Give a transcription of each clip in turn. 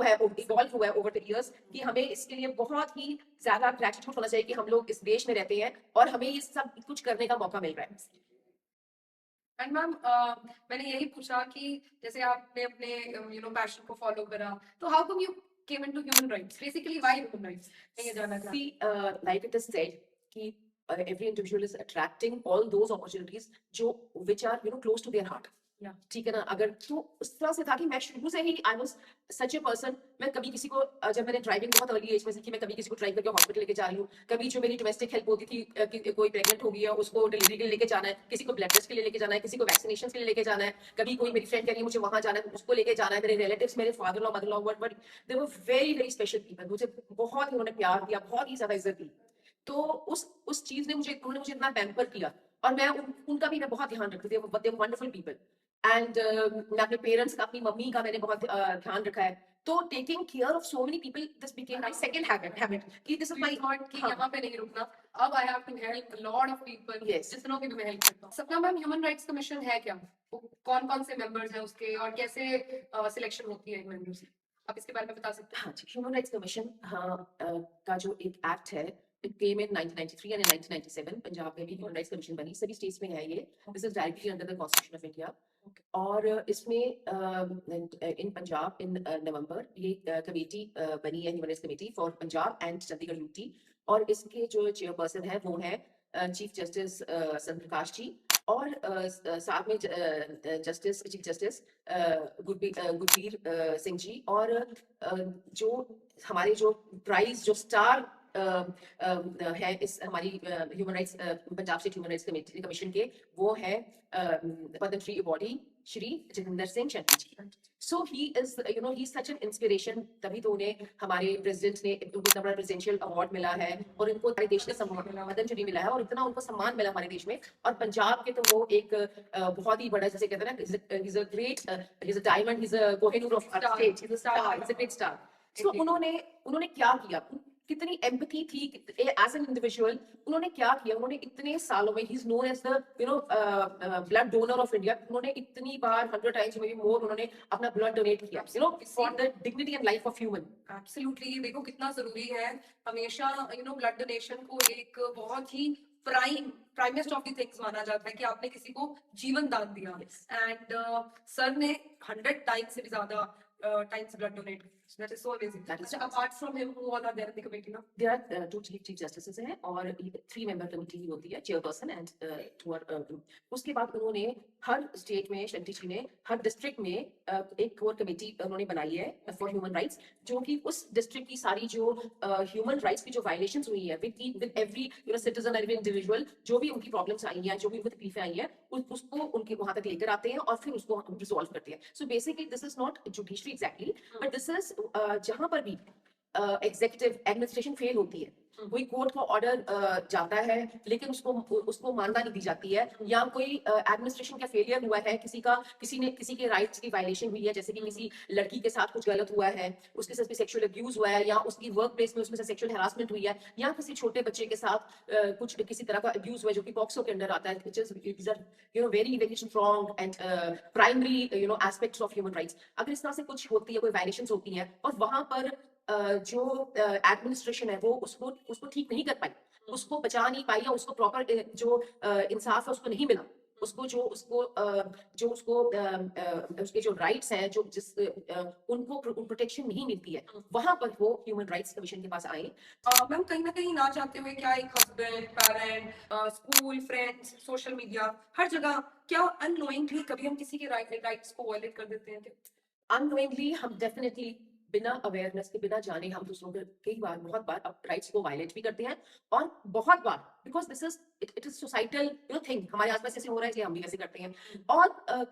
Evolve हुआ है over the years कि हमें इसके लिए बहुत ही ज्यादा ग्रेटिट्यूड होना चाहिए कि हम लोग इस देश में रहते हैं और हमें ये सब कुछ करने का मौका मिल रहा है। एंड मैम मैंने यही पूछा कि जैसे आपने अपने पैशन को फॉलो करा, तो how come you came into human rights, basically why human rights, मैं ये जानना चाहती Like it is said कि every individual is attracting all those opportunities जो which are close to their heart. Yeah. ठीक है ना, अगर तो उस तरह से था कि मैं शुरू से ही I was such a person. मैं कभी किसी को जब मैंने ड्राइविंग बहुत अर्ली एज में सीखी, मैं कभी किसी को ड्राइव करके हॉस्पिटल लेके जा रही हूँ, कभी जो मेरी डोमेस्टिक हेल्प होती थी कि कोई प्रेग्नेंट हो गई है उसको डिलीवरी के लिए लेके जाना है, किसी को ब्लड टेस्ट के लिए लेके जाना है, किसी को वैक्सीनेशन के लिए लेके जाना है, कभी कोई मेरी फ्रेंड कह रही है मुझे वहां जाना है उसको लेके जाना है, मेरे रिलेटिव्स, मेरे father law, mother law, but they were very very special people. मुझे बहुत ही उन्होंने प्यार दिया, बहुत ही ज्यादा इज्जत दी। तो उस चीज ने उन्होंने मुझे इतना पैम्पर किया और मैं उनका भी मैं बहुत ध्यान रखती थी, दे वंडरफुल पीपल। एंड मैं अपने पेरेंट्स का, अपनी मम्मी का मैंने बहुत ध्यान रखा है। तो taking care of so many people, this became my second habit कि दिस इज माय थॉट कि यहाँ पे नहीं रुकना, अब I have to help lot of people, Yes. जितनों की भी मैं हेल्प करता हूँ। सपना मैम, ह्यूमन राइट्स कमीशन है क्या? कौन कौन से मेंबर्स हैं उसके और कैसे सिलेक्शन होती है मेंबर्स की? आप इसके बारे में बता सकते हैं? हाँ जी, ह्यूमन राइट्स कमीशन का जो एक एक्ट है, it came in 1993 and 1997। Punjab में भी ह्यूमन राइट्स कमीशन बनी, सभी स्टेट्स में है ये। This is directly under the constitution of India. और इसमें इन पंजाब इन नवंबर ये कमेटी बनी है, human rights committee for Punjab and Chandigarh UT. और इसके जो चेयरपर्सन है वो है चीफ जस्टिस संत प्रकाश जी, और साथ में justice chief justice Gurbir Singh ji. और जो हमारे जो प्राइज जो स्टार है इस हमारी human rights Punjab state human rights commission के, वो है Padma Shri awardee Shri Jitendra Singh Sharma ji. So he is he such an inspiration, तभी तो उन्हें हमारे प्रेसिडेंट ने उनको इतना बड़ा प्रेसिडेंशियल अवार्ड मिला है और उनको हमारे देश में सम्मान मिला, पद्मश्री मिला है और इतना उनको सम्मान मिला हमारे देश में। और पंजाब के तो वो एक बहुत ही बड़ा, जैसे कहते हैं ना, is a great, is a diamond, is a Kohinoor of our state, is a star, is a great star. So उन्होंने क्या किया, कितनी एम्पैथी थी एज एन इंडिविजुअल, उन्होंने क्या किया, उन्होंने इतने सालों में, he is known as the blood donor of India, उन्होंने इतनी बार 100 टाइम्स मे बी मोर उन्होंने अपना ब्लड डोनेट किया for the dignity and life of human. Absolutely, देखो कितना जरूरी है हमेशा ब्लड डोनेशन को एक बहुत ही प्राइमेस्ट ऑफ द थिंग्स माना जाता है कि आपने किसी को जीवन दान दिया। एंड सर ने 100 टाइम्स से भी ज्यादा times blood donate. So that is so amazing. That is so apart from him, who all are there in the committee now? There are two chief justices हैं और 3 member committee होती है, chairperson and 2 उसके बाद उन्होंने हर state में, शक्ति जी ने हर डिस्ट्रिक्ट में एक कोर कमेटी उन्होंने बनाई है फॉर ह्यूमन राइट्स, जो कि उस डिस्ट्रिक्ट की सारी जो ह्यूमन राइट्स की जो वायलेशंस हुई है with every citizen, every individual, जो भी उनकी प्रॉब्लम्स आई हैं, जो भी उनको तकलीफें आई हैं, उसको उनके वहां तक लेकर आते हैं और फिर उसको हम रिजॉल्व करते हैं। So basically this is not judiciary exactly, but this is जहां पर भी एग्जीक्यूटिव एडमिनिस्ट्रेशन फेल होती है, कोई कोर्ट का ऑर्डर जाता है लेकिन उसको मान्यता नहीं दी जाती है, या कोई एडमिनिस्ट्रेशन का फेलियर हुआ है, किसी के राइट्स की वायलेशन हुई है, जैसे कि किसी लड़की के साथ कुछ गलत हुआ है, उसके साथ सेक्सुअल अब्यूज हुआ है, या उसकी वर्क प्लेस में उसमें से सेक्सुअल हैरासमेंट हुई है, या किसी छोटे बच्चे के साथ कुछ किसी तरह का अब्यूज हुआ है जो कि पॉक्सो के अंडर आता है, which is very very strong and primary aspects of human rights. अगर इस तरह से कुछ होती है, कोई वायलेशंस होती हैं और वहां पर जो एडमिनिस्ट्रेशन है वो उसको ठीक नहीं कर पाई, उसको बचा नहीं पाई, या उसको प्रॉपर जो इंसाफ है उसको नहीं मिला, उसको उसके जो राइट्स हैं, जो उनको प्रोटेक्शन नहीं मिलती है, वहां पर वो ह्यूमन राइट्स कमीशन के पास आए। मैम, कहीं ना कहीं ना चाहते हुए क्या एक husband, parent, school, friends, social media, हर जगह क्या अननोइंगली कभी हम किसी के राइट्स को वायलेट कर देते हैं? अननोइंगली हम डेफिनेटली बिना अवेयरनेस के, बिना जाने हम दूसरों के कई बार, बहुत बार राइट्स को वायलेट भी करते हैं, और बहुत बार because this is it is societal thing, हमारे आसपास ऐसे हो रहा है कि हम भी ऐसे करते हैं। और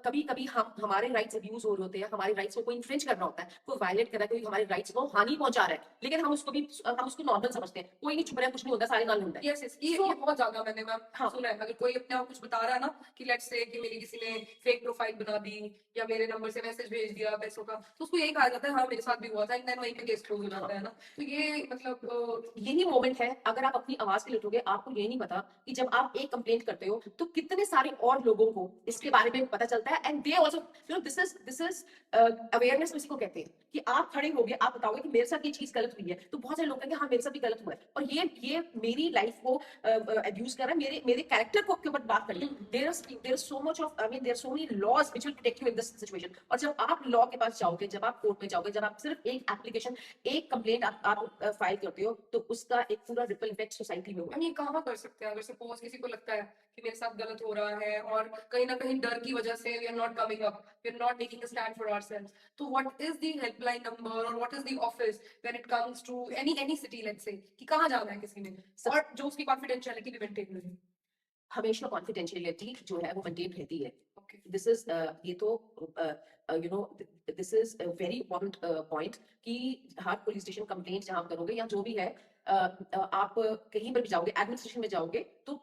कभी कभी हम हमारे राइट्स अब्यूज हो रहे होते हैं, हमारे राइट्स को कोई इन्फ्रिंज कर रहा होता है, कोई वायलेट कर रहा है, कोई हमारे राइट्स को हानि पहुंचा रहा है, लेकिन हम उसको नॉर्मल समझते हैं, कोई नहीं चुप रहा है, कुछ नहीं होता, सारे नाल होता है। यस यस, ये बहुत ज्यादा मैंने मैम सुना है। अगर कोई अपने आप कुछ बता रहा है ना कि लेट्स से कि मेरी किसी ने फेक प्रोफाइल बना दी या मेरे नंबर से मैसेज भेज दिया पैसों का, तो उसको यही कहा जाता है हाँ मेरे साथ भी हुआ था, एंड वहीं पे केस क्लोज हो जाता है ना। तो ये मतलब यही मोमेंट है, अगर आप अपनी आवाज के लिए उठोगे, आपको ये नहीं पता कि जब आप एक कंप्लेंट करते हो तो कितने सारे और लोगों को इसके बारे में पता चलता है, and they also this is awareness इसी को कहते हैं कि आप खड़े होगे, आप बताओगे कि मेरे साथ ये चीज गलत हुई है, तो बहुत सारे लोग कहेंगे हाँ मेरे साथ भी गलत हुआ है, और ये मेरी लाइफ को अब्यूज कर रहा है, मेरे मेरे कैरेक्टर को के ऊपर बात कर रही है। There is so much of, I mean there so many laws which will protect you in this situation. और जब आप लॉ के पास जाओगे, जब आप कोर्ट में जाओगे, जब आप सिर्फ एक एप्लीकेशन, एक कंप्लेंट आप फाइल करते हो, तो उसका एक पूरा रिपल इफेक्ट सोसाइटी में होगा। हम ये कहाँ कर सकते हैं अगर सपोज किसी को लगता है कि मेरे साथ गलत हो रहा है और कहीं ना कहीं डर की वजह से we are not coming up, we are not taking a stand for ourselves, तो what is the helpline number और what is the office when it comes to any city let's say, कि कहाँ जाना है किसी ने और जो उसकी कॉन्फिडेंशियलिटी भी मेंटेन रहे? हमेशा कॉन्फिडेंशियलिटी जो है वो मेंटेन रहती है। ओके, दिस इज ये तो you know this is a very important point कि हर पुलिस स्टेशन कंप्लेंट जहां आप करोगे या जो भी है, आप कहीं पर भी जाओगे, एडमिनिस्ट्रेशन में जाओगे, तो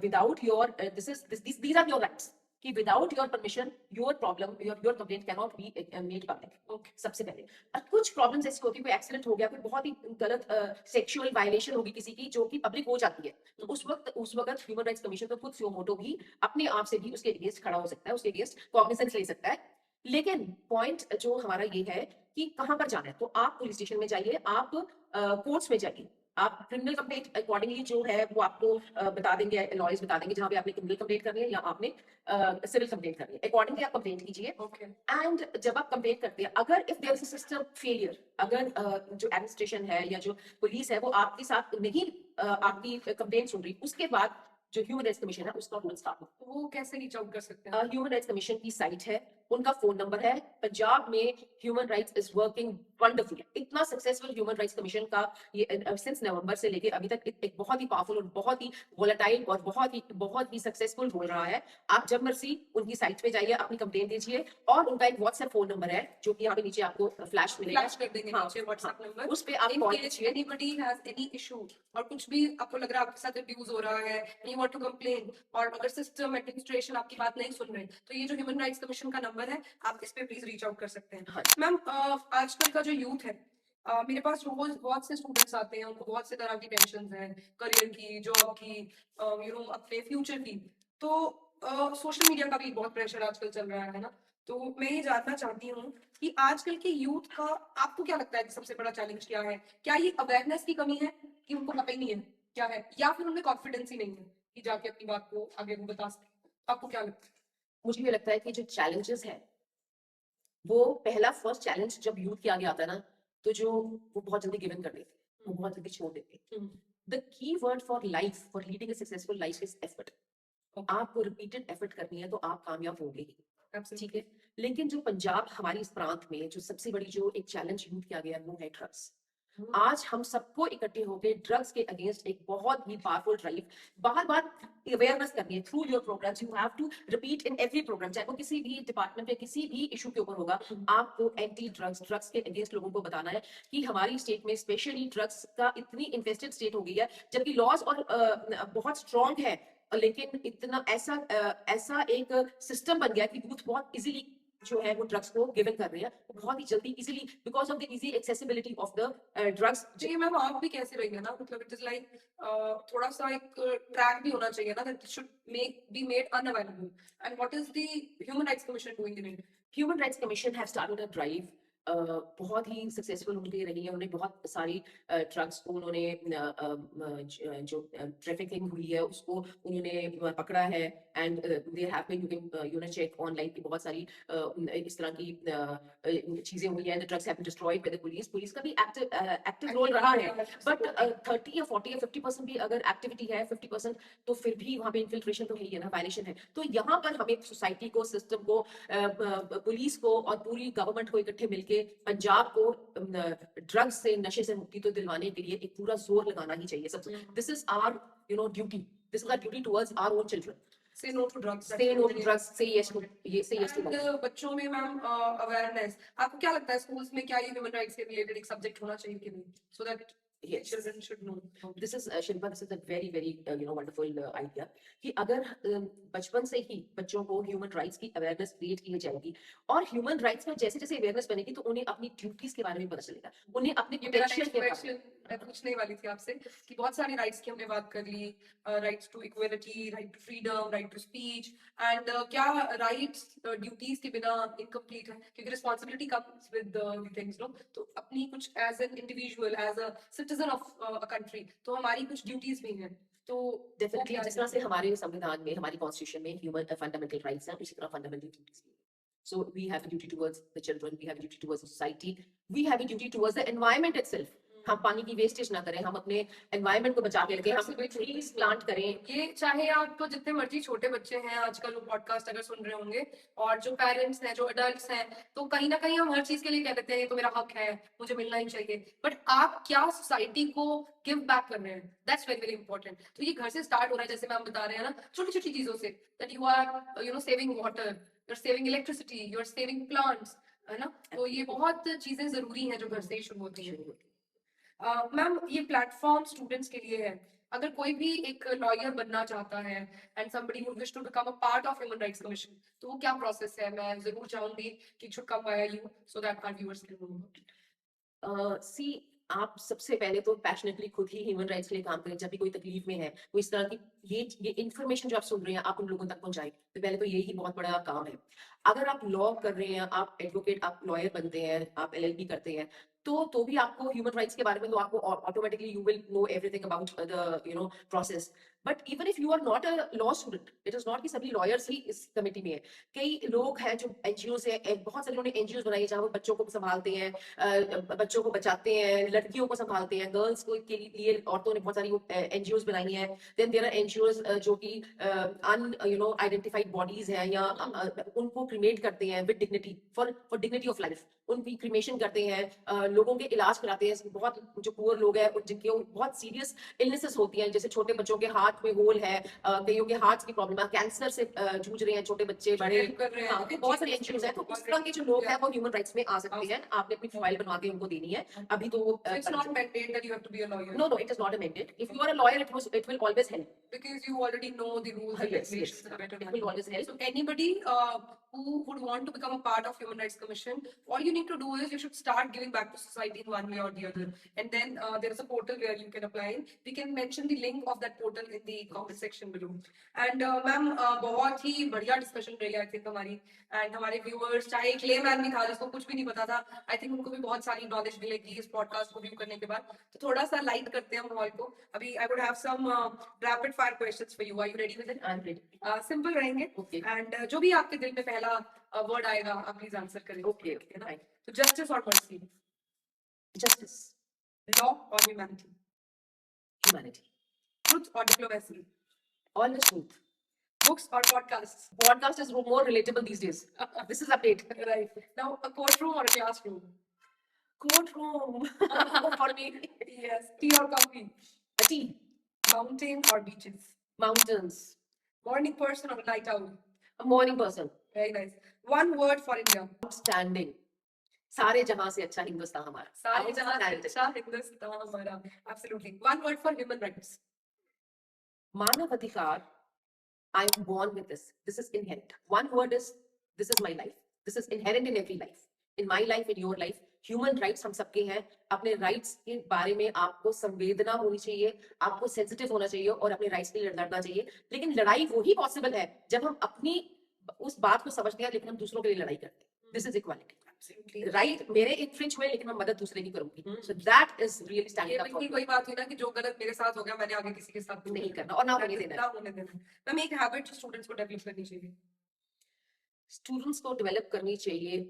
without your these are your rights, कि without your permission your problem, your complaint can not be made public. Okay, सबसे पहले। और कुछ प्रॉब्लम्स ऐसी होती है, कोई एक्सीडेंट हो गया, कोई बहुत ही गलत सेक्सुअल वायलेशन होगी किसी की, जो कि पब्लिक हो जाती है, तो उस वक्त ह्यूमन राइट्स कमीशन का खुद सुओ मोटो भी अपने आप से भी उसके अगेंस्ट खड़ा हो सकता है, उसके अगेंस्ट कॉग्निजेंस ले सकता है। लेकिन पॉइंट जो हमारा ये है कि कहाँ पर जाना है, तो आप पुलिस स्टेशन में जाइए, आप कोर्ट्स में जाइए, आप क्रिमिनल कंप्लेंट अकॉर्डिंगली जो है वो आपको बता देंगे, लॉयर्स बता देंगे जहाँ पे आपने क्रिमिनल कंप्लेंट करनी है या आपने सिविल कंप्लेंट करनी है, अकॉर्डिंगली आप कंप्लेंट कीजिए। ओके, एंड जब आप कंप्लेंट करते हैं, अगर if there is a system failure, अगर जो एडमिनिस्ट्रेशन है या जो पुलिस है वो आपके साथ नहीं आपकी कंप्लेंट सुन रही, उसके बाद जो ह्यूमन राइट्स कमीशन है उसका रूल स्टार्ट हो। तो वो कैसे रीच आउट कर सकते हैं? ह्यूमन राइट्स कमीशन की साइट है, उनका फोन नंबर है। पंजाब में human rights is working wonderfully, इतना सक्सेसफुल ह्यूमन राइट्स कमीशन का ये सिंस नवंबर से लेके अभी तक एक बहुत ही पावरफुल और बहुत ही वोलेटाइल और बहुत ही सक्सेसफुल हो रहा है। आप जब मर्जी उनकी साइट पे जाइए, अपनी कंप्लेंट दीजिए, और उनका एक व्हाट्सएप फोन नंबर है जो कि यहाँ पे नीचे आपको फ्लैश मिलेगा। फ्लैश कर देंगे हाँ, नीचे व्हाट्सएप नंबर, उस पे आप इन कॉल केस कीजिए। एनीबॉडी हैज एनी इशू और कुछ भी आपको लग रहा है आपके साथ अब्यूज हो रहा है, यू वांट टू कंप्लेन, और अगर सिस्टम एडमिनिस्ट्रेशन आपकी बात नहीं सुन रहे, तो ये जो ह्यूमन राइट्स कमीशन का नंबर है, आप इस पे प्लीज रीच आउट कर सकते हैं। हाँ, मैम, आजकल का जो यूथ है, मेरे पास रोज बहुत से स्टूडेंट्स आते हैं, उनको बहुत से तरह की टेंशन है, करियर की, जॉब की, अपने फ्यूचर की, तो सोशल मीडिया का भी बहुत प्रेशर आजकल चल रहा है ना, तो मैं ये जानना चाहती हूँ कि आजकल के यूथ का आपको क्या लगता है कि सबसे बड़ा चैलेंज क्या है? क्या ये अवेयरनेस की कमी है कि उनको पता ही नहीं है क्या है, या फिर उनमें कॉन्फिडेंस ही नहीं है कि जाके अपनी बात को आगे वो बता सके? आपको क्या लगता है? मुझे ये लगता है कि जो चैलेंजेस है, वो पहला फर्स्ट चैलेंज जब यूथ के आगे आता है ना, तो जो वो बहुत जल्दी गिव इन कर देते हैं, वो बहुत जल्दी छोड़ देते हैं। Hmm, the key word for life, for leading a successful life is effort. Okay, आपको रिपीटेड एफर्ट करनी है तो आप कामयाब होंगे ही। ठीक एब्सोल्युटली, है। लेकिन जो पंजाब हमारे इस प्रांत में जो सबसे बड़ी जो एक चैलेंज यूथ किया गया है, वो है ड्रग्स। आज हम सबको इकट्ठे होकर ड्रग्स के अगेंस्ट एक बहुत ही पावरफुल ड्राइव, बार बार अवेयरनेस करनी है through your programs. You have to repeat in every program, चाहे वो किसी भी डिपार्टमेंट में किसी भी इशू के ऊपर होगा, आपको एंटी ड्रग्स, ड्रग्स के अगेंस्ट लोगों को बताना है कि हमारी स्टेट में स्पेशली ड्रग्स का इतनी इन्फेस्टेड स्टेट हो गई है, जबकि लॉज और बहुत स्ट्रॉन्ग है, लेकिन इतना ऐसा एक सिस्टम बन गया कि यूथ बहुत इजीली जो है वो ड्रग्स को गिवन कर रहे हैं, वो बहुत ही जल्दी easily, because of the easy accessibility of the drugs. तो ये मैम आप भी कैसे रही है ना, मतलब इट इज लाइक थोड़ा सा एक ट्रैक भी होना चाहिए ना, that should make be made unavailable, and what is the human rights commission doing in it? Human rights commission have started a drive, बहुत ही सक्सेसफुल उनकी रही है। उन्होंने बहुत सारी ड्रग्स को उन्होंने जो ट्रैफिकिंग हुई है उसको उन्होंने पकड़ा है, and they have been, you can check online की बहुत सारी इस तरह की चीजें हुई हैं। The drugs have been destroyed by the police, police का भी एक्टिव रोल रहा है, बट 30 या 40 या 50% भी अगर एक्टिविटी है, 50% तो फिर भी वहाँ पे इन्फिल्ट्रेशन तो है ही है ना, वायलेशन है। तो यहाँ पर हमें सोसाइटी को, सिस्टम को, पुलिस को और पूरी गवर्नमेंट को इकट्ठे मिलके पंजाब को ड्रग्स से, नशे से मुक्ति तो दिलवाने के लिए एक पूरा जोर लगाना ही चाहिए सबसे। This is our duty, this is our duty towards our own children. Say no to drugs, say no to drugs, say yes to, ये से यस टू। एंड बच्चों में मैम अवेयरनेस, आपको क्या लगता है स्कूल्स में क्या ये ह्यूमन राइट्स के रिलेटेड एक सब्जेक्ट होना चाहिए कि नहीं, so that Yes. children should know? This is Shilpa, this is a very very wonderful idea कि अगर बचपन से ही बच्चों को ह्यूमन राइट्स की अवेयरनेस क्रिएट की जाएगी, और ह्यूमन राइट्स में जैसे जैसे अवेयरनेस बनेगी तो उन्हें अपनी ड्यूटीज के बारे में पता चलेगा, उन्हें अपने ये मेरा पोटेंशियल नेक्स्ट के बारे में। क्वेश्चन मैं पूछने ही वाली थी आपसे कि बहुत सारे राइट्स की हमने बात कर ली, rights to equality, right to freedom, right to speech, and क्या राइट्स ड्यूटीज के बिना इनकम्प्लीट है, क्योंकि responsibility comes with things no, तो अपनी कुछ as an individual, as a citizen of a country, तो हमारी कुछ ड्यूटीज भी हैं, तो वो डेफिनेटली क्या जिस तरह है? से हमारे संविधान में, हमारी कॉन्स्टिट्यूशन में ह्यूमन फंडामेंटल राइट्स हैं, उसी तरह फंडामेंटल ड्यूटीज भी हैं. So we have a duty towards the children, we have a duty towards the society, we have a duty towards the environment itself. हम पानी की वेस्टेज ना करें, हम अपने एनवायरनमेंट को बचा के रखें, हम ट्रीज प्लांट करें. ये चाहे आप जितने मर्जी छोटे बच्चे हैं आजकल वो पॉडकास्ट अगर सुन रहे होंगे, और जो पेरेंट्स हैं, जो अडल्ट्स हैं, तो कहीं ना कहीं हम हर चीज के लिए कह देते हैं ये तो मेरा हक है, मुझे मिलना ही चाहिए, बट आप क्या सोसाइटी को गिव बैक कर रहे हैं, दैट्स वेरी वेरी इंपॉर्टेंट. तो ये घर से स्टार्ट हो रहा है, जैसे मैम बता रहे हैं ना, छोटी छोटी चीजों से, that you are saving water, you are saving electricity, you are saving plants, है ना, तो ये बहुत चीजें जरूरी हैं जो घर से ही शुरू होती हैं. मैम ये प्लेटफॉर्म स्टूडेंट्स के लिए है, अगर कोई भी एक लॉयर बनना चाहता है and somebody would wish to become a part of human rights commission, तो वो क्या प्रोसेस है? मैं जरूर चाहूंगी कि should come via you so that our viewers can know. See आप सबसे पहले तो पैशनेटली खुद ही ह्यूमन राइट्स के लिए काम करें. जब भी कोई तकलीफ में है, कोई इस तरह की ये इन्फॉर्मेशन जो आप सुन रहे हैं, आप उन लोगों तक पहुंचाएं. तो पहले तो यही बहुत बड़ा काम है. अगर आप लॉ कर रहे हैं, आप एडवोकेट, आप लॉयर बनते हैं, आप एलएलबी करते हैं, तो भी आपको ह्यूमन राइट्स के बारे में, तो आपको automatically you will know everything about the process. But even if you are not a law student, it is not कि सभी लॉयर्स ही इस कमेटी में है. कई लोग हैं जो एनजीओ से, बहुत सारे लोगों ने एनजीओ बनाई है जहाँ वो बच्चों को संभालते हैं, बच्चों को बचाते हैं, लड़कियों को संभालते हैं, गर्ल्स को के लिए औरतों ने बहुत सारी एनजीओ बनाई हैं. देन देयर आर एनजीओ जो कि अन आइडेंटिफाइड बॉडीज हैं, या उनको क्रिमेट करते हैं with dignity, for dignity of life. उनकी क्रिमेशन करते हैं, लोगों के इलाज कराते हैं. बहुत जो पुअर लोग हैं, जिनके बहुत सीरियस इलनेसेस होती हैं, जैसे छोटे बच्चों के हार्ट में होल है, कईयों के हार्ट की प्रॉब्लम है, कैंसर से जूझ रहे हैं छोटे बच्चे, बड़े. कर रहे हाँ, हैं, तो बहुत सारे एनजीओ हैं. तो इस तरह के जो लोग हैं वो ह्यूमन राइट्स में आ सकते हैं. आपने अपनी फाइल बनवा के उनको देनी है. अभी तो it's not mandate that you have to be a lawyer. no, it is not amended. If you are a lawyer, it will always help. Because you already know the rules and Yes, regulations yes. better It than will me. always help. So anybody who would want to become a part of Human Rights Commission, all you need to do is you should start giving back to society in one way or the other. And then there is a portal where you can apply. We can mention the link of that portal in the comment section below. And ma'am, बहुत ही बढ़िया discussion रही I think हमारी. And हमारे viewers, चाहे एक layman भी था जिसको कुछ भी नहीं पता था, I think उनको भी बहुत सारी knowledge मिलेगी इस podcast को view करने के बाद. तो थोड़ा सा light करते हैं माहौल को. अभी I would have some rapid fire questions for you. Are you ready with it? I'm ready. Simple रहेंगे. Okay. And जो भी आपके दिल में पहला word आएगा, आप please answer करें. Okay. है ना? Fine. तो justice or mercy, Justice. law or humanity, Humanity. truth or diplomacy, All the truth. books or podcasts. Podcast is more relatable these days. This is update. Right. Now a courtroom or a classroom. Courtroom. For me. Yes. Tea or coffee. A tea. Mountain or beaches. Mountains. Morning person or a night owl. A morning person. Very nice. One word for India. Outstanding. सारे जहां से अच्छा हिंदुस्तान हमारा. सारे जहां से Outstanding. अच्छा हिंदुस्तान हमारा. Absolutely. One word for human rights. मानव अधिकार. I am born with this. This is inherent. One word is, this is my life. This is inherent in every life. In my life, in your life. Human rights हम सबके हैं. अपने rights के बारे में आपको संवेदना होनी चाहिए, आपको sensitive होना चाहिए और अपने rights के लिए लड़ना चाहिए. लेकिन लड़ाई वही possible है जब हम अपनी उस बात को समझते हैं, लेकिन हम दूसरों के लिए लड़ाई करते हैं. This is equality. Absolutely. Right? मेरे infringe हुए, लेकिन मैं मदद दूसरे की करूंगी. So that is really ये standing up for बिल्कुल वही बात हुई ना कि जो गलत मेरे साथ हो गया मैंने आगे किसी के साथ नहीं करना और ना होने देना. ना होने देना. मैम एक हैबिट स्टूडेंट्स को डेवलप करनी चाहिए. स्टूडेंट्स को डेवलप करनी चाहिए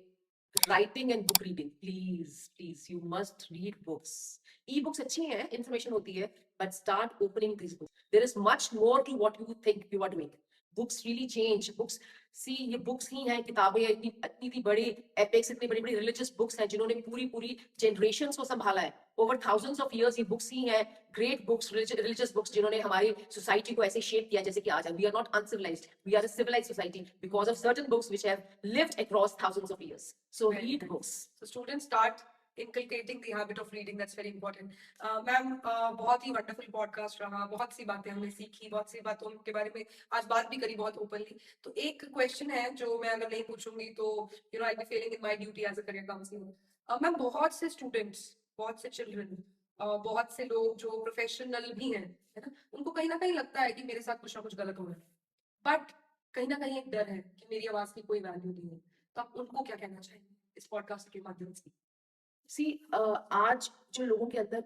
writing and book reading. Please you must read books. E books अच्छी हैं, इंफॉर्मेशन होती है, but start opening this books. There is much more to what you think you are doing. Books really change. Books see ये books ही हैं, किताबें इतनी इतनी बड़ी एपिक्स, इतनी बड़ी बड़ी रिलीजियस बुक्स हैं जिन्होंने पूरी पूरी जनरेशंस को संभाला है. ओवर थाउजेंड्स ऑफ इयर्स ये बुक्स ही हैं, ग्रेट बुक्स, रिलीजियस बुक्स जिन्होंने हमारी सोसाइटी को ऐसे शेप किया जैसे कि आज we are not uncivilized, we are a civilized society because of certain books which have lived across thousands of years. So read books. So students start inculcating the habit of reading. That's very important. Ma'am बहुत ही wonderful podcast रहा. बहुत सी बातें हमने सीखी, बहुत सी बातों के बारे में आज बात भी करी बहुत ओपनली. तो एक क्वेश्चन है जो मैं अगर नहीं पूछूंगी तो I be failing in my duty as a career counsellor. Ma'am बहुत से स्टूडेंट्स, बहुत से चिल्ड्रन बहुत से लोग जो प्रोफेशनल भी हैं, है ना, उनको कहीं ना कहीं लगता है कि मेरे साथ कुछ ना कुछ गलत हो रहा है, बट कहीं ना कहीं एक डर है कि मेरी आवाज की कोई वैल्यू नहीं है। तो आप उनको क्या कहना चाहेंगे इस पॉडकास्ट के माध्यम से? सी आज जो लोगों के अंदर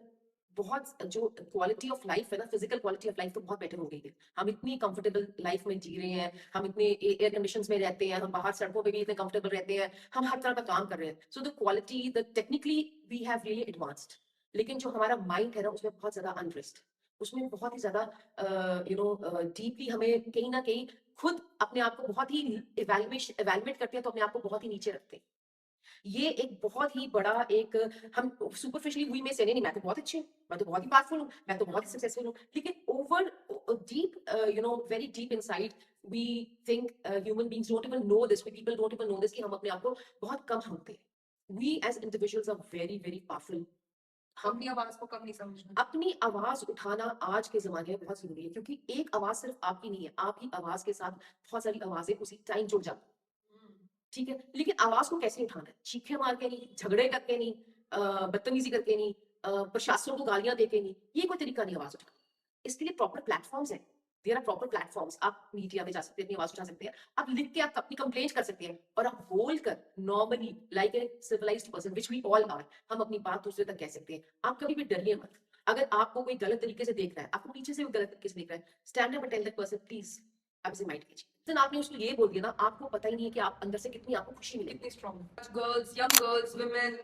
बहुत जो क्वालिटी ऑफ लाइफ है ना, फिजिकल क्वालिटी ऑफ लाइफ तो बहुत बेटर हो गई है। हम इतनी कंफर्टेबल लाइफ में जी रहे हैं, हम इतने एयर कंडीशंस में रहते हैं, हम बाहर सड़कों पे भी इतने कंफर्टेबल रहते हैं, हम हर तरह का काम कर रहे हैं। So the quality the technically we have really advanced, लेकिन जो हमारा माइंड है ना उसमें बहुत ज्यादा अनरेस्ट, उसमें बहुत ही ज्यादा डीपली हमें कहीं ना कहीं खुद अपने आप को बहुत ही इवेलुएट करते हैं, तो अपने आप को बहुत ही नीचे रखते हैं। ये एक बहुत ही बड़ा एक हम सुपरफिशियली वी में से नहीं, मैं तो बहुत अच्छी हूँ, मैं तो बहुत ही पावरफुल हूँ, मैं तो बहुत ही सक्सेसफुल हूँ, लेकिन over deep very deep inside we think human beings don't even know this, we people don't even know this कि हम अपने आप को बहुत कम समझते हैं। We as individuals are very very powerful. हम अपनी आवाज को कम नहीं समझना। अपनी आवाज उठाना आज के जमाने में बहुत जरूरी है, क्योंकि एक आवाज सिर्फ आपकी नहीं है, आपकी आवाज के साथ बहुत सारी आवाजें उसी टाइम जुड़ जाती हैं। हम्म, ठीक है, लेकिन आवाज को कैसे उठाना है? चीखे मार के नहीं, झगड़े करके नहीं, बदतमीजी करके नहीं, प्रशासन को गालियां देके नहीं, ये कोई तरीका नहीं आवाज उठाने का। इसके लिए प्रॉपर प्लेटफॉर्म्स है। देयर आर प्रॉपर प्लेटफॉर्म्स, आप मीडिया में जा सकते हैं, अपनी आवाज उठा सकते हैं, आप लिख के आप अपनी कंप्लेंट कर सकते हैं, और आप बोल कर normally like a civilized person which we all are, हम अपनी बात दूसरे तक कह सकते हैं। आप कभी भी डरिए मत। अगर आपको कोई गलत तरीके से देख रहा है, आपको पीछे से कोई गलत तरीके से देख रहा है, stand up and tell that person please, आप इसे माइंड कीजिए। जिस दिन आपने उसको ये बोल दिया ना, आपको पता ही नहीं है कि आप अंदर से कितनी आपको खुशी मिलेगी। कितनी strong girls, young girls, women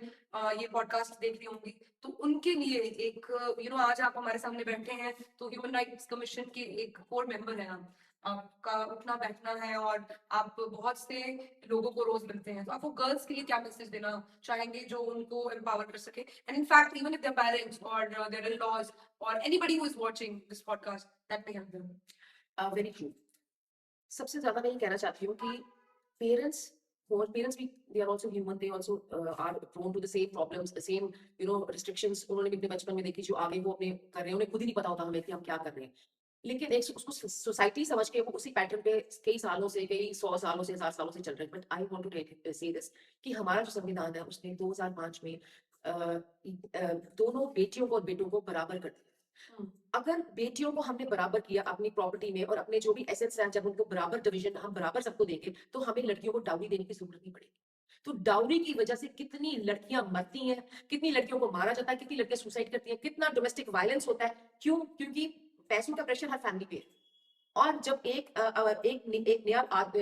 ये पॉडकास्ट देख रही होंगी, तो उनके लिए एक आज आप हमारे सामने बैठे हैं तो ह्यूमन राइट्स कमीशन के एक कोर मेंबर हैं आप, आपका उठना बैठना है और आप बहुत से लोगों को रोज मिलते हैं, तो आप वो गर्ल्स के लिए क्या मैसेज देना चाहेंगे जो उनको एम्पावर कर सके, and in fact even if their parents और देयर इन-लॉज और anybody who is watching this podcast that may help them? Very true. सबसे ज्यादा मैं ये कहना चाहती हूँ कि पेरेंट्स पेरेंट्स भी they are also human, they also are prone to the same problems, the same restrictions उन्होंने भी अपने बचपन में देखी, जो आगे वो अपने कर रहे हैं, उन्हें खुद ही नहीं पता होता हमें कि हम क्या कर रहे हैं। लेकिन एक उसको सोसाइटी समझ के वो उसी पैटर्न पे कई सालों से, कई 100 सालों से, 1000 सालों से चल रहे हैं। बट आई वांट टू से दिस कि हमारा जो संविधान है उसने 2005 में दोनों बेटियों को और बेटों को बराबर कर दिया। अगर बेटियों को हमने बराबर किया अपनी प्रॉपर्टी में और अपने जो भी एसेट्स हैं, जब उनको बराबर डिवीजन हम बराबर सबको देंगे, तो हमें लड़कियों को डाउरी देने की जरूरत नहीं पड़ेगी। तो डाउरी की वजह से कितनी लड़कियां मरती हैं, कितनी लड़कियों को मारा जाता है, कितनी लड़कियां सुसाइड करती हैं, कितना डोमेस्टिक वायलेंस होता है। क्यों? क्योंकि पैसों का प्रेशर हर फैमिली पे है। और जब एक नया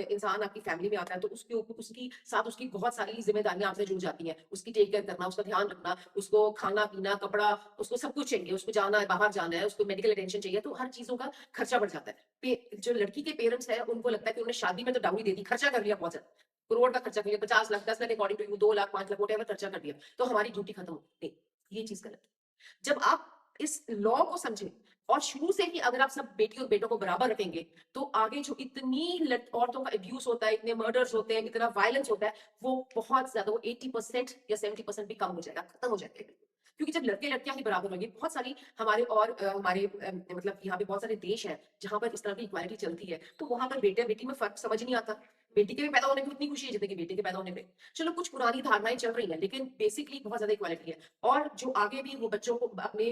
इंसान आपकी फैमिली में आता है, तो उसके ऊपर उसकी साथ उसकी बहुत सारी जिम्मेदारियां आपसे जुड़ जाती हैं। उसकी टेक केयर करना, उसका ध्यान रखना, उसको खाना पीना कपड़ा, उसको सब कुछ चाहिए, उसको जाना है, बाहर जाना है, उसको मेडिकल अटेंशन चाहिए, तो हर चीजों का खर्चा बढ़ जाता है। जो लड़की के पेरेंट्स है उनको लगता है कि उन्होंने शादी में तो डाउरी दे दी, खर्चा कर लिया बहुत ज्यादा, करोड़ का खर्चा कर लिया, 50 lakh 10 lakh according to 2 lakh 5 lakh vote खर्चा कर दिया, तो हमारी ड्यूटी खत्म हो गई। नहीं, ये चीज गलत है। जब आप इस लॉ को समझें और शुरू से ही अगर आप सब बेटी और बेटों को बराबर रखेंगे, तो आगे जो इतनी औरतों का अब्यूज होता है, इतने मर्डर्स होते हैं, इतना वायलेंस होता है, वो बहुत ज्यादा, वो 80% या 70% भी कम हो जाएगा, खत्म हो जाएगा। क्योंकि जब लड़के लड़कियां ही बराबर होंगे, बहुत सारी हमारे और हमारे मतलब यहाँ पे बहुत सारे देश हैं जहां पर इस तरह की इक्वालिटी चलती है, तो वहां पर बेटे बेटी में फर्क समझ नहीं आता। बेटी के भी पैदा होने में इतनी खुशी है जितनी कि बेटे के पैदा होने में। चलो कुछ पुरानी धारणाएं चल रही हैं, लेकिन बेसिकली बहुत ज्यादा इक्वालिटी है। और जो आगे भी वो बच्चों को अपने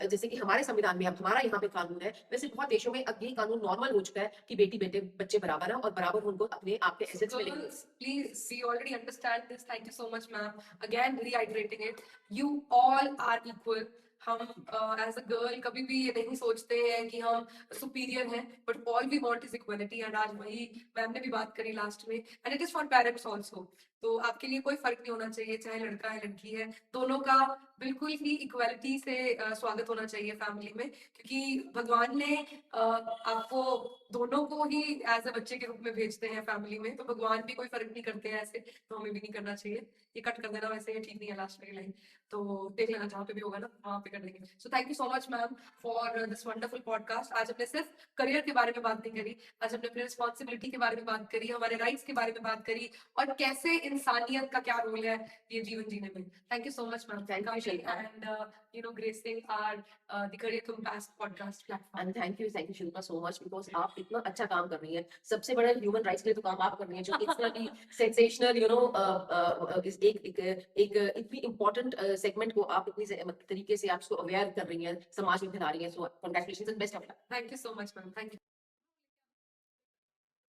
जैसे कि हमारे संविधान में, अब हमारा यहाँ पे कानून है, वैसे बहुत देशों में अब ये कानून नॉर्मल हो चुका है कि बेटी बेटे बच्चे बराबर हैं और बराबर उनको अपने आप के एसेट्स मिलेंगे। Girls, please, we already understand this. Thank you so much, ma'am. Again, reiterating it. You all are equal. हम एज अ गर्ल कभी भी ये नहीं सोचते हैं कि हम सुपीरियर हैं, but all we want is equality, and आज वही मैम ने भी बात करी लास्ट में, and it is for parents also. तो आपके लिए कोई फर्क नहीं होना चाहिए, चाहे लड़का है लड़की है, दोनों का बिल्कुल ही इक्वलिटी से स्वागत होना चाहिए फैमिली में, क्योंकि भगवान ने आपको दोनों को ही एज अ बच्चे के रूप में भेजते हैं फैमिली में, तो भगवान भी कोई फर्क नहीं करते हैं ऐसे, तो हमें भी नहीं करना चाहिए। ये कट कर देना वैसे ये ठीक नहीं है लास्ट में लाइन, तो देख लेना जहाँ पे भी होगा ना वहाँ पे कर देंगे। So thank you so much ma'am for this wonderful podcast. आज हमने सिर्फ करियर के बारे में बात नहीं करी, आज हमने अपनी रिस्पॉन्सिबिलिटी के बारे में बात करी, हमारे राइट्स के बारे में बात करी, और कैसे इंसानियत का क्या रोल है ये जीवन जीने में. Thank you so much, ma'am, for Thank you, coming Shilpa. and gracing our the Career Compass podcast platform. And thank you Shilpa so much because आप इतना अच्छा काम कर रही हैं. सबसे बड़ा ह्यूमन राइट्स के लिए तो काम आप कर रही हैं जो इस तरह की सेंसेशनल एक इतनी इंपॉर्टेंट सेगमेंट को आप इतनी तरीके से आप उसको अवेयर कर रही हैं, समाज में फैला रही हैं. सो congratulations and best of luck. Thank you so much, ma'am. Thank you.